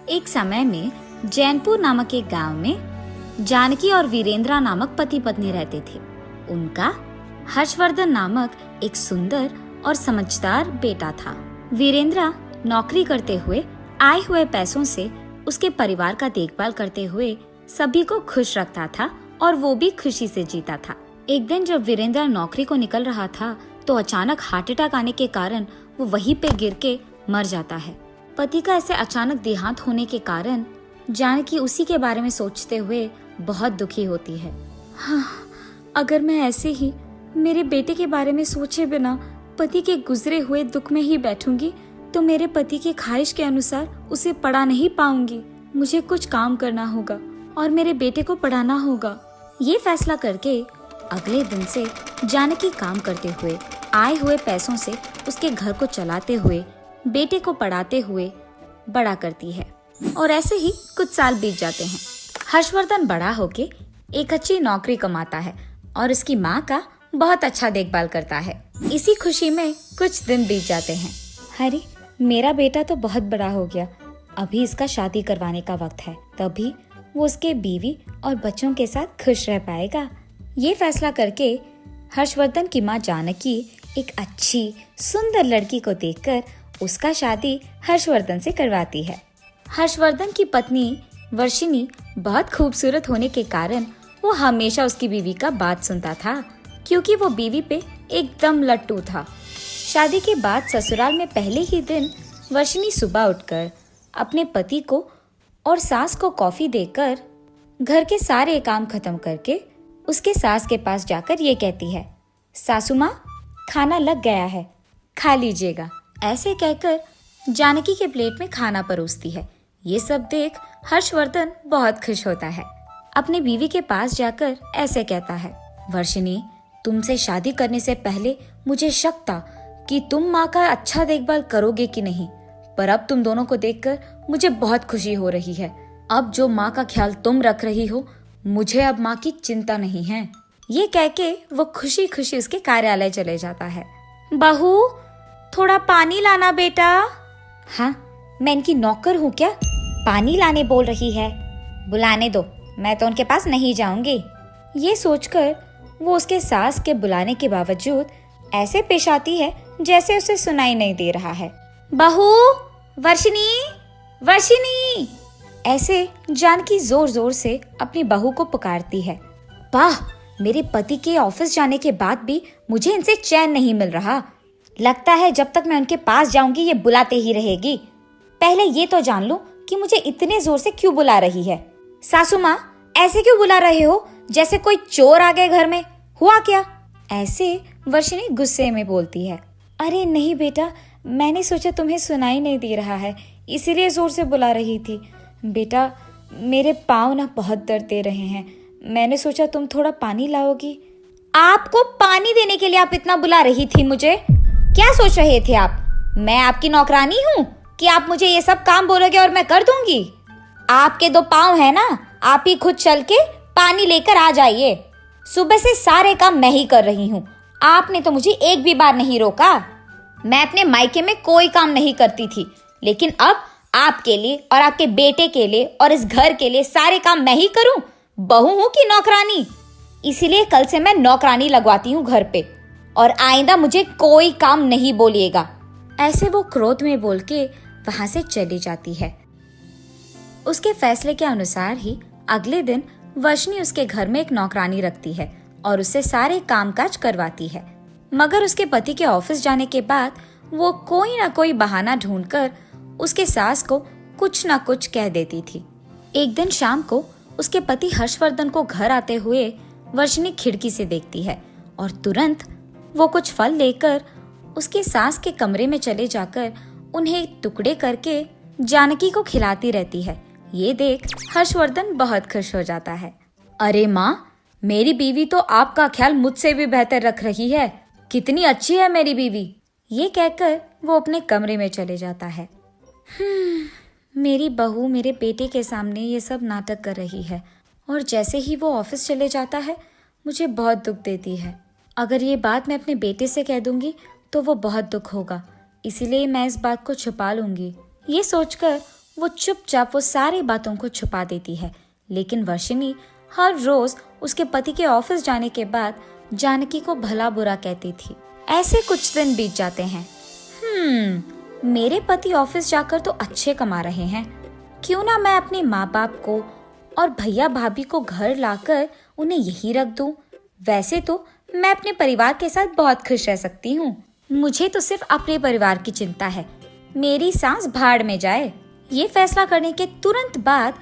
एक समय में जैनपुर नामक एक गांव में जानकी और वीरेंद्रा नामक पति पत्नी रहते थे। उनका हर्षवर्धन नामक एक सुंदर और समझदार बेटा था। वीरेंद्रा नौकरी करते हुए आए हुए पैसों से उसके परिवार का देखभाल करते हुए सभी को खुश रखता था और वो भी खुशी से जीता था। एक दिन जब वीरेंद्रा नौकरी को निकल रहा था तो अचानक हार्ट अटैक आने के कारण वो वहीं पे गिर के मर जाता है। पति का ऐसे अचानक देहांत होने के कारण जानकी उसी के बारे में सोचते हुए बहुत दुखी होती है। हाँ, अगर मैं ऐसे ही मेरे बेटे के बारे में सोचे बिना पति के गुजरे हुए दुख में ही बैठूंगी तो मेरे पति की ख्वाहिश के अनुसार उसे पढ़ा नहीं पाऊंगी। मुझे कुछ काम करना होगा और मेरे बेटे को पढ़ाना होगा। ये फैसला करके अगले दिन से जानकी काम करते हुए आए हुए पैसों से उसके घर को चलाते हुए बेटे को पढ़ाते हुए बड़ा करती है। और ऐसे ही कुछ साल बीत जाते हैं। हर्षवर्धन बड़ा होके एक अच्छी नौकरी कमाता है और उसकी माँ का बहुत अच्छा देखभाल करता है। इसी खुशी में कुछ दिन बीत जाते हैं। अरे, मेरा बेटा तो बहुत बड़ा हो गया, अभी इसका शादी करवाने का वक्त है, तभी वो उसके बीवी और बच्चों के साथ खुश रह पाएगा। ये फैसला करके हर्षवर्धन की माँ जानकी एक अच्छी सुंदर लड़की को देखकर उसका शादी हर्षवर्धन से करवाती है। हर्षवर्धन की पत्नी वर्षिनी बहुत खूबसूरत होने के कारण वो हमेशा उसकी बीवी का बात सुनता था, क्योंकि वो बीवी पे एकदम लट्टू था। शादी के बाद ससुराल में पहले ही दिन वर्षिनी सुबह उठकर अपने पति को और सास को कॉफी देकर घर के सारे काम खत्म करके उसके सास के पास जाकर ये कहती है, सासू माँ, खाना लग गया है, खा लीजिएगा। ऐसे कहकर जानकी के प्लेट में खाना परोसती है। ये सब देख हर्षवर्धन बहुत खुश होता है। अपने बीवी के पास जाकर ऐसे कहता है, वर्षिनी, तुमसे शादी करने से पहले मुझे शक था कि तुम माँ का अच्छा देखभाल करोगे कि नहीं, पर अब तुम दोनों को देखकर मुझे बहुत खुशी हो रही है। अब जो माँ का ख्याल तुम रख रही हो, मुझे अब माँ की चिंता नहीं है। ये कह के वो खुशी खुशी उसके कार्यालय चले जाता है। बहू, थोड़ा पानी लाना बेटा। हाँ, मैं इनकी नौकर हूँ क्या, पानी लाने बोल रही है? बुलाने दो, मैं तो उनके पास नहीं जाऊंगी। ये सोचकर वो उसके सास के बुलाने के बावजूद ऐसे पेश आती है जैसे उसे सुनाई नहीं दे रहा है। बहू, वर्षिनी, वर्षिनी, ऐसे जानकी जोर जोर से अपनी बहू को पुकारती है। वाह, मेरे पति के ऑफिस जाने के बाद भी मुझे इनसे चैन नहीं मिल रहा। लगता है जब तक मैं उनके पास जाऊंगी ये बुलाते ही रहेगी। पहले ये तो जान लो कि मुझे इतने जोर से क्यों बुला रही है। सासू माँ, ऐसे क्यों बुला रहे हो जैसे कोई चोर आ गए घर में, हुआ क्या? ऐसे वर्षिनी गुस्से में बोलती है। अरे नहीं बेटा, मैंने सोचा तुम्हें सुनाई नहीं दे रहा है, इसीलिए जोर से बुला रही थी। बेटा, मेरे पाँव ना बहुत दर्द दे रहे हैं, मैंने सोचा तुम थोड़ा पानी लाओगी। आपको पानी देने के लिए आप इतना बुला रही थी मुझे? क्या सोच रहे थे आप? मैं आपकी नौकरानी हूँ कि आप मुझे ये सब काम बोलोगे और मैं कर दूंगी? आपके दो पाँव है ना, आप ही खुद चल के पानी लेकर आ जाइए। सुबह से सारे काम मैं ही कर रही हूँ, आपने तो मुझे एक भी बार नहीं रोका। मैं अपने मायके में कोई काम नहीं करती थी, लेकिन अब आपके लिए और आपके बेटे के लिए और इस घर के लिए सारे काम मैं ही करूं? बहू हूं कि नौकरानी? इसीलिए कल से मैं नौकरानी लगवाती हूँ घर पे, और आइंदा मुझे कोई काम नहीं बोलिएगा। ऐसे वो क्रोध में बोल के वहां से चली जाती है। उसके फैसले के अनुसार ही अगले दिन वर्षिनी उसके घर में एक नौकरानी रखती है और उससे सारे कामकाज करवाती है। मगर उसके पति के ऑफिस जाने के बाद वो कोई ना कोई बहाना ढूंढकर उसके सास को कुछ ना कुछ कह देती थी। एक दिन शाम को उसके पति हर्षवर्धन को घर आते हुए वर्षिनी खिड़की से देखती है और तुरंत वो कुछ फल लेकर उसके सास के कमरे में चले जाकर उन्हें टुकड़े करके जानकी को खिलाती रहती है। ये देख हर्षवर्धन बहुत खुश हो जाता है। अरे माँ, मेरी बीवी तो आपका ख्याल मुझसे भी बेहतर रख रही है, कितनी अच्छी है मेरी बीवी। ये कहकर वो अपने कमरे में चले जाता है। मेरी बहू मेरे बेटे के सामने ये सब नाटक कर रही है और जैसे ही वो ऑफिस चले जाता है मुझे बहुत दुख देती है। अगर ये बात मैं अपने बेटे से कह दूंगी तो वो बहुत दुख होगा, इसीलिए मैं इस बात को छुपा लूंगी। ये सोचकर वो चुपचाप वो सारी बातों को छुपा देती है। लेकिन वर्षिनी हर रोज उसके पति के ऑफिस जाने के बाद जानकी को भला बुरा कहती थी। ऐसे कुछ दिन बीत जाते हैं। मेरे पति ऑफिस जाकर तो अच्छे कमा रहे हैं, क्यों ना मैं अपने माँ बाप को और भैया भाभी को घर लाकर उन्हें यही रख दूं। वैसे तो मैं अपने परिवार के साथ बहुत खुश रह सकती हूँ। मुझे तो सिर्फ अपने परिवार की चिंता है, मेरी सांस भाड़ में जाए। ये फैसला करने के तुरंत बाद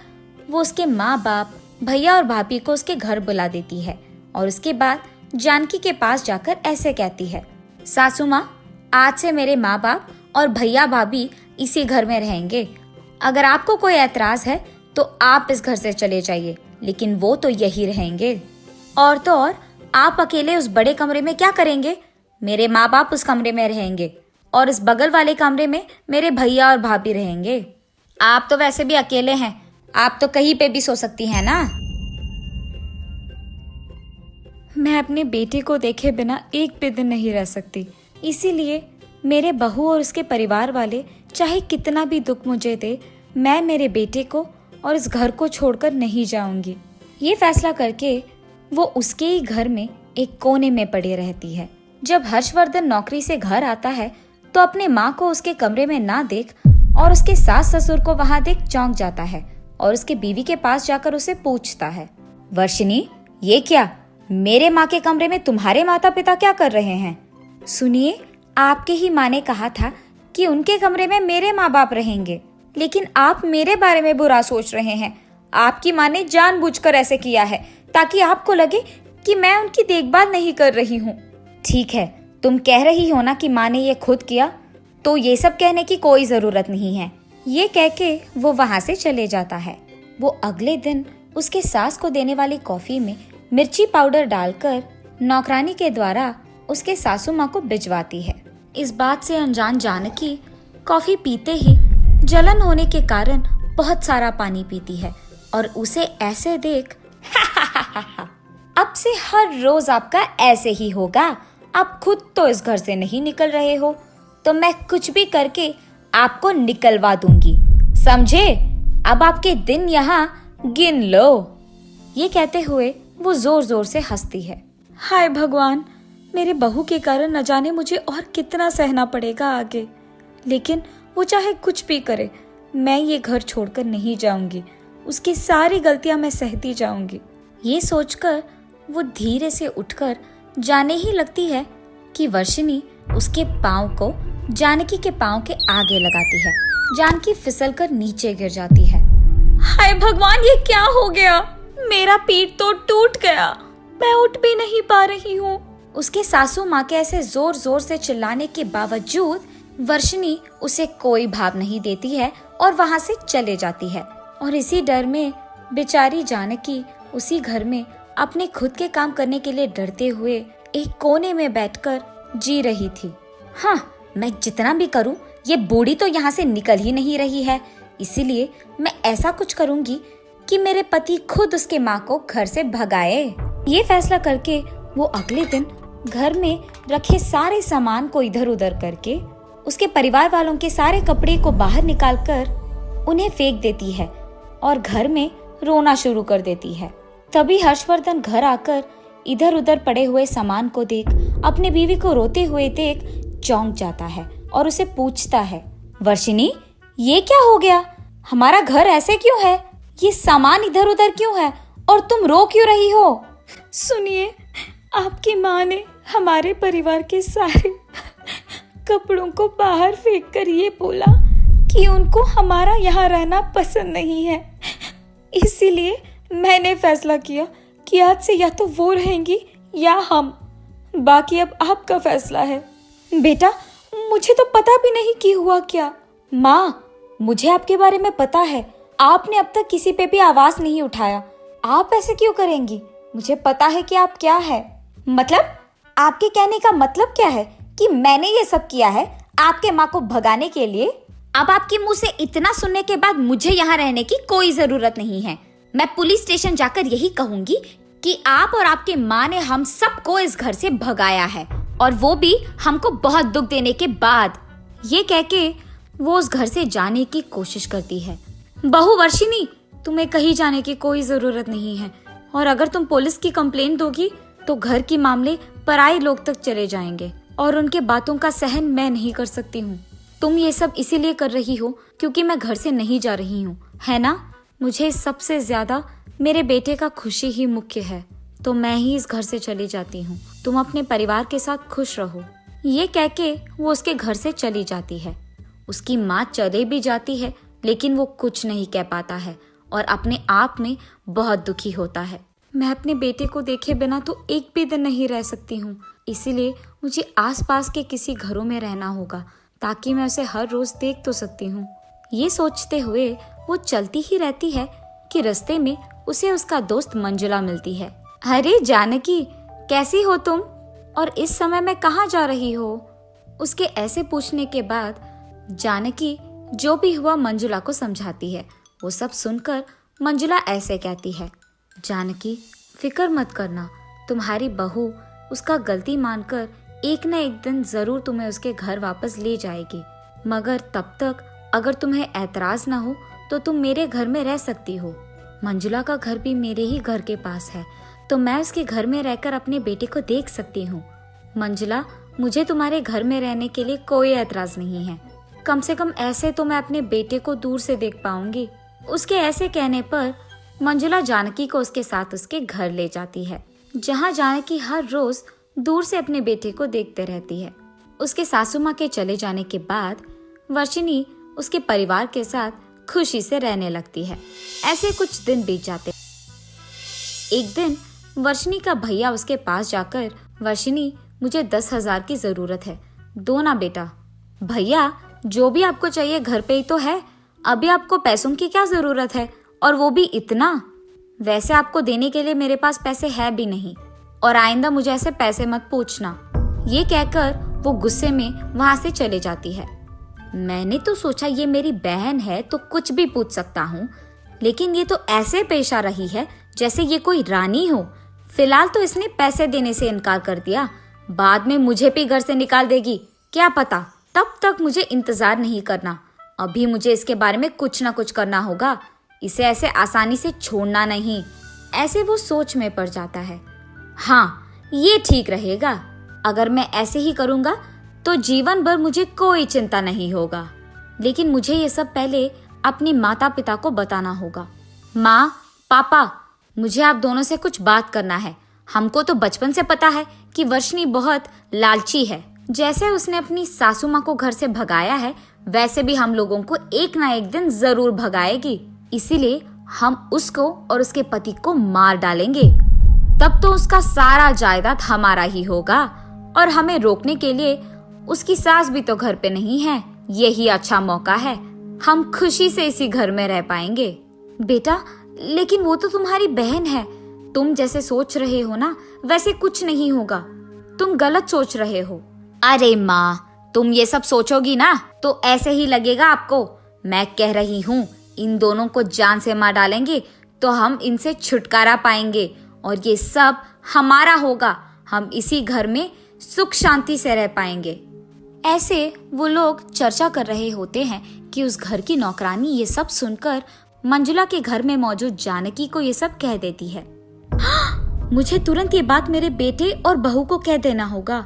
वो उसके माँ बाप, भैया और भाभी को उसके घर बुला देती है और उसके बाद जानकी के पास जाकर ऐसे कहती है, सासू माँ, आज से मेरे माँ बाप और भैया भाभी इसी घर में रहेंगे। अगर आपको कोई ऐतराज है तो आप इस घर से चले जाइए, लेकिन वो तो यही रहेंगे। और तो और आप अकेले उस बड़े कमरे में क्या करेंगे? मेरे माँ बाप उस कमरे में रहेंगे और इस बगल वाले कमरे में मेरे भैया और भाभी रहेंगे। आप तो वैसे भी अकेले हैं, आप तो कहीं पे भी सो सकती हैं ना। मैं अपने बेटे को देखे बिना एक भी दिन नहीं रह सकती, इसीलिए मेरे बहू और उसके परिवार वाले चाहे कितना भी दुख मुझे दे, मैं मेरे बेटे को और इस घर को छोड़कर नहीं जाऊंगी। ये फैसला करके वो उसके ही घर में एक कोने में पड़ी रहती है। जब हर्षवर्धन नौकरी से घर आता है तो अपने माँ को उसके कमरे में ना देख और उसके सास ससुर को वहाँ देख चौंक जाता है और उसके बीवी के पास जाकर उसे पूछता है, वर्षिनी, ये क्या? मेरे माँ के कमरे में तुम्हारे माता पिता क्या कर रहे हैं? सुनिए, आपके ही माँ ने कहा था कि उनके कमरे में मेरे माँ बाप रहेंगे, लेकिन आप मेरे बारे में बुरा सोच रहे हैं। आपकी माँ ने जानबूझकर ऐसे किया है ताकि आपको लगे कि मैं उनकी देखभाल नहीं कर रही हूँ। ठीक है, तुम कह रही हो ना कि माँ ने ये खुद किया, तो ये सब कहने की कोई जरूरत नहीं है। ये कह के वो वहाँ से चले जाता है। वो अगले दिन उसके सास को देने वाली कॉफी में मिर्ची पाउडर डालकर नौकरानी के द्वारा उसके सासू माँ को भिजवाती है। इस बात से अनजान जानकी कॉफी पीते ही जलन होने के कारण बहुत सारा पानी पीती है और उसे ऐसे देख अब से हर रोज आपका ऐसे ही होगा। आप खुद तो इस घर से नहीं निकल रहे हो, तो मैं कुछ भी करके आपको निकलवा दूंगी, समझे? अब आपके दिन यहाँ गिन लो। ये कहते हुए वो जोर जोर से हंसती है। हाय भगवान, मेरे बहू के कारण न जाने मुझे और कितना सहना पड़ेगा आगे, लेकिन वो चाहे कुछ भी करे, मैं ये घर छोड़कर नहीं जाऊंगी। उसकी सारी गलतियां मैं सहती जाऊंगी। ये सोचकर वो धीरे से उठकर जाने ही लगती है कि वर्षिनी उसके पाँव को जानकी के पाँव के आगे लगाती है। जानकी फिसलकर नीचे गिर जाती है। हाय भगवान, ये क्या हो गया? मेरा पीठ तो टूट गया, मैं उठ भी नहीं पा रही हूँ। उसके सासू माँ के ऐसे जोर जोर से चिल्लाने के बावजूद वर्षिनी उसे कोई भाव नहीं देती है और वहाँ से चले जाती है। और इसी डर में बेचारी जानकी उसी घर में अपने खुद के काम करने के लिए डरते हुए एक कोने में बैठकर जी रही थी। हाँ, मैं जितना भी करूं, ये बूढ़ी तो यहाँ से निकल ही नहीं रही है, इसीलिए मैं ऐसा कुछ करूंगी कि मेरे पति खुद उसके माँ को घर से भगाए। ये फैसला करके वो अगले दिन घर में रखे सारे सामान को इधर उधर करके उसके परिवार वालों के सारे कपड़े को बाहर निकालकर उन्हें फेंक देती है और घर में रोना शुरू कर देती है। तभी हर्षवर्धन घर आकर इधर उधर पड़े हुए सामान को देख अपने बीवी को रोते हुए देख चौंक जाता है और उसे पूछता है, वर्षिनी, ये क्या हो गया? हमारा घर ऐसे क्यों है? ये सामान इधर उधर क्यों है और तुम रो क्यों रही हो? सुनिए, आपकी माँ ने हमारे परिवार के सारे कपड़ों को बाहर फेंक कर ये बोला कि उनको हमारा यहाँ रहना पसंद नहीं है, इसीलिए मैंने फैसला किया कि आज से या तो वो रहेंगी या हम। बाकी अब आपका फैसला है। बेटा, मुझे तो पता भी नहीं कि हुआ क्या। माँ, मुझे आपके बारे में पता है, आपने अब तक किसी पे भी आवाज नहीं उठाया। आप ऐसे क्यों करेंगी? मुझे पता है कि आप क्या है। मतलब? आपके कहने का मतलब क्या है कि मैंने ये सब किया है आपके माँ को भगाने के लिए? अब आपके मुंह से इतना सुनने के बाद मुझे यहाँ रहने की कोई जरूरत नहीं है। मैं पुलिस स्टेशन जाकर यही कहूंगी कि आप और आपके माँ ने हम सबको इस घर से भगाया है, और वो भी हमको बहुत दुख देने के बाद। ये कह के वो उस घर से जाने की कोशिश करती है। बहू वर्षिनी, तुम्हें कहीं जाने की कोई जरूरत नहीं है, और अगर तुम पुलिस की कंप्लेंट दोगी तो घर के मामले पराये लोग तक चले जाएंगे और उनके बातों का सहन मैं नहीं कर सकती हूँ। तुम ये सब इसीलिए कर रही हो क्योंकि मैं घर से नहीं जा रही हूँ, है ना? मुझे सबसे ज्यादा मेरे बेटे का खुशी ही मुख्य है, तो मैं ही इस घर से चली जाती हूँ। तुम अपने परिवार के साथ खुश रहो। ये कह के वो उसके घर से चली जाती है। उसकी माँ चले भी जाती है, लेकिन वो कुछ नहीं कह पाता है और अपने आप में बहुत दुखी होता है। मैं अपने बेटे को देखे बिना तो एक भी दिन नहीं रह सकती हूँ, इसीलिए मुझे आसपास के किसी घरों में रहना होगा ताकि मैं उसे हर रोज देख तो सकती हूँ। ये सोचते हुए वो चलती ही रहती है कि रास्ते में उसे उसका दोस्त मंजुला मिलती है। अरे जानकी, कैसी हो तुम? और इस समय में कहाँ जा रही हो? उसके ऐसे पूछने के बाद जानकी जो भी हुआ मंजुला को समझाती है। वो सब सुनकर मंजुला ऐसे कहती है, जानकी फिक्र मत करना, तुम्हारी बहू उसका गलती मानकर एक न एक दिन जरूर तुम्हें उसके घर वापस ले जाएगी। मगर तब तक अगर तुम्हें ऐतराज ना हो तो तुम मेरे घर में रह सकती हो। मंजुला का घर भी मेरे ही घर के पास है, तो मैं उसके घर में रहकर अपने बेटे को देख सकती हूँ। मंजुला, मुझे तुम्हारे घर में रहने के लिए कोई ऐतराज नहीं है। कम से कम ऐसे तो मैं अपने बेटे को दूर से देख पाऊंगी। उसके ऐसे कहने पर मंजुला जानकी को उसके साथ उसके घर ले जाती है, जहाँ जानकी हर रोज दूर से अपने बेटे को देखते रहती है। उसके सासू माँ के चले जाने के बाद वर्षिनी उसके परिवार के साथ खुशी से रहने लगती है। ऐसे कुछ दिन बीत जाते। एक दिन वर्षिनी का भैया उसके पास जाकर, वर्षिनी मुझे 10,000 की जरूरत है, दो ना बेटा। भैया, जो भी आपको चाहिए घर पे ही तो है, अभी आपको पैसों की क्या जरूरत है, और वो भी इतना? वैसे आपको देने के लिए मेरे पास पैसे है भी नहीं, और आइंदा मुझे ऐसे पैसे मत पूछना। ये कहकर वो गुस्से में वहां से चले जाती है। मैंने तो सोचा ये मेरी बहन है तो कुछ भी पूछ सकता हूँ, लेकिन ये तो ऐसे पेश आ रही है जैसे ये कोई रानी हो। फिलहाल तो इसने पैसे देने से इनकार कर दिया, बाद में मुझे भी घर से निकाल देगी, क्या पता। तब तक मुझे इंतजार नहीं करना, अभी मुझे इसके बारे में कुछ ना कुछ करना होगा, इसे ऐसे आसानी से छोड़ना नहीं। ऐसे वो सोच में पड़ जाता है। हाँ, ये ठीक रहेगा, अगर मैं ऐसे ही करूँगा तो जीवन भर मुझे कोई चिंता नहीं होगा। लेकिन मुझे ये सब पहले अपने माता पिता को बताना होगा। माँ, पापा, मुझे आप दोनों से कुछ बात करना है। हमको तो बचपन से पता है कि वर्षिनी बहुत लालची है। जैसे उसने अपनी सासू माँ को घर से भगाया है, वैसे भी हम लोगों को एक ना एक दिन जरूर भगाएगी। इसीलिए हम उसको और उसके पति को मार डालेंगे, तब तो उसका सारा जायदाद हमारा ही होगा, और हमें रोकने के लिए उसकी सास भी तो घर पे नहीं है। यही अच्छा मौका है, हम खुशी से इसी घर में रह पाएंगे। बेटा, लेकिन वो तो तुम्हारी बहन है, तुम जैसे सोच रहे हो ना वैसे कुछ नहीं होगा, तुम गलत सोच रहे हो। अरे माँ, तुम ये सब सोचोगी ना तो ऐसे ही लगेगा आपको। मैं कह रही हूँ, इन दोनों को जान से मार डालेंगे तो हम इनसे छुटकारा पाएंगे और ये सब हमारा होगा। हम इसी घर में सुख शांति से रह पाएंगे। ऐसे वो लोग चर्चा कर रहे होते हैं कि उस घर की नौकरानी ये सब सुनकर मंजुला के घर में मौजूद जानकी को ये सब कह देती है। मुझे तुरंत ये बात मेरे बेटे और बहू को कह देना होगा।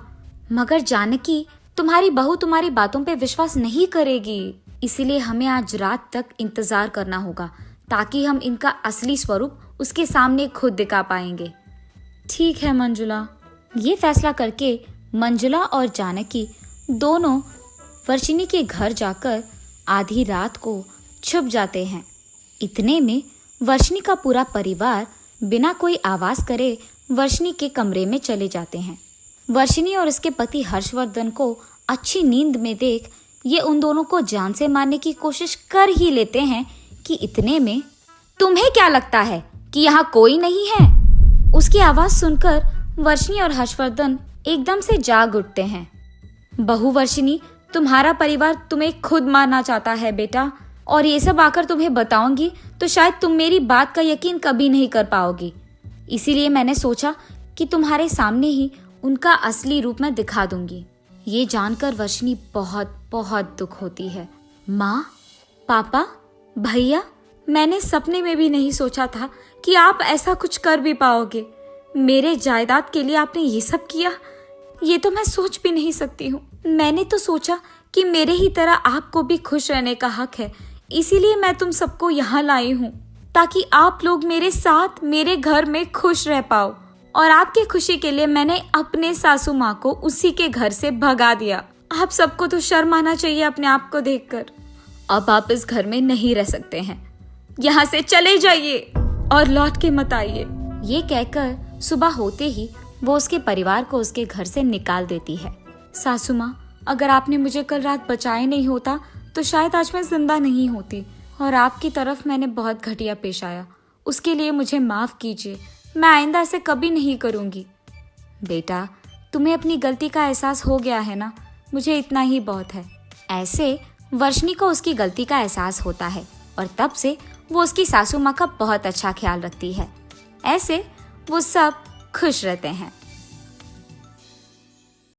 मगर जानकी, तुम्हारी बहू तुम्हारी बातों पे विश्वास नहीं करेगी, इसीलिए हमें आज रात तक इंतजार करना होगा ताकि हम इनका असली स्वरूप उसके सामने खुद दिखा पाएंगे। ठीक है मंजुला। ये फैसला करके मंजुला और जानकी दोनों वर्षिनी के घर जाकर आधी रात को छुप जाते हैं। इतने में वर्षिनी का पूरा परिवार बिना कोई आवाज करे वर्षिनी के कमरे में चले जाते हैं। वर्षिनी और उसके पति हर्षवर्धन को अच्छी नींद में देख ये उन दोनों को जान से मारने की कोशिश कर ही लेते हैं कि इतने में, तुम्हें क्या लगता है कि यहाँ कोई नहीं है? उसकी आवाज सुनकर वर्षिनी और हर्षवर्धन एकदम से जाग उठते हैं। बहू वर्षिनी, तुम्हारा परिवार तुम्हें खुद मारना चाहता है बेटा, और ये सब आकर तुम्हें बताऊंगी तो शायद तुम मेरी बात का यकीन कभी नहीं कर पाओगी। इसीलिए मैंने सोचा कि तुम्हारे सामने ही उनका असली रूप मैं दिखा दूंगी। ये जानकर वर्षिनी बहुत बहुत दुख होती है। माँ, पापा, भैया, मैंने सपने में भी नहीं सोचा था कि आप ऐसा कुछ कर भी पाओगे। मेरे जायदाद के लिए आपने ये सब किया, ये तो मैं सोच भी नहीं सकती हूँ। मैंने तो सोचा कि मेरे ही तरह आपको भी खुश रहने का हक है, इसीलिए मैं तुम सबको यहाँ लाई हूँ, ताकि आप लोग मेरे साथ मेरे घर में खुश रह पाओ। और आपकी खुशी के लिए मैंने अपने सासू माँ को उसी के घर से भगा दिया। आप सबको तो शर्म आना चाहिए अपने आप को देखकर। अब आप इस घर में नहीं रह सकते हैं, यहाँ से चले जाइए और लौट के मत आइए। ये कहकर सुबह होते ही वो उसके परिवार को उसके घर से निकाल देती है। सासू माँ, अगर आपने मुझे कल रात बचाया नहीं होता तो शायद आज मैं जिंदा नहीं होती, और आपकी तरफ मैंने बहुत घटिया पेश आया, उसके लिए मुझे माफ कीजिए। मैं आइंदा ऐसे कभी नहीं करूँगी। बेटा, तुम्हें अपनी गलती का एहसास हो गया है ना, मुझे इतना ही बहुत है। ऐसे वर्षनी को उसकी गलती का एहसास होता है और तब से वो उसकी सासू माँ का बहुत अच्छा ख्याल रखती है। ऐसे वो सब खुश रहते हैं।